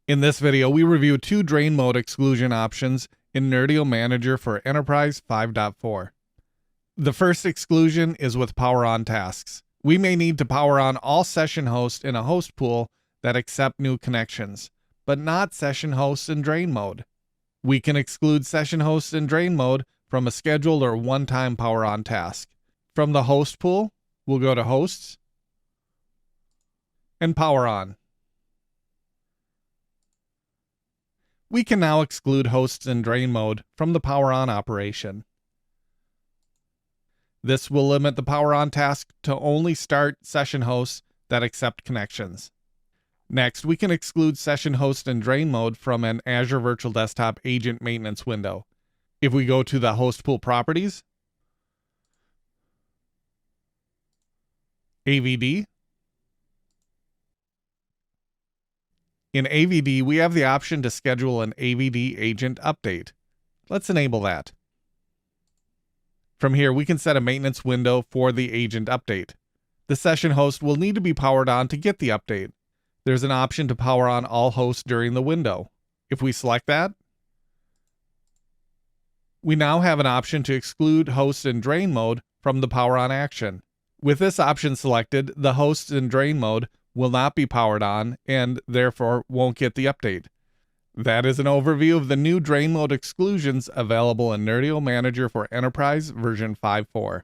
In this video, we review two drain mode exclusion options in Nerdio Manager for Enterprise 5.4. The first exclusion is with power on tasks. We may need to power on all session hosts in a host pool that accept new connections, but not session hosts in drain mode. We can exclude session hosts in drain mode from a scheduled or one-time power on task. From the host pool, we'll go to Hosts and Power On. We can now exclude hosts in drain mode from the power on operation. This will limit the power on task to only start session hosts that accept connections. Next, we can exclude session host in drain mode from an Azure Virtual Desktop agent maintenance window. If we go to the host pool properties, AVD, in AVD, we have the option to schedule an AVD agent update. Let's enable that. From here, we can set a maintenance window for the agent update. The session host will need to be powered on to get the update. There's an option to power on all hosts during the window. If we select that, we now have an option to exclude hosts in drain mode from the power on action. With this option selected, the hosts in drain mode will not be powered on and therefore won't get the update. That is an overview of the new drain mode exclusions available in Nerdio Manager for Enterprise version 5.4.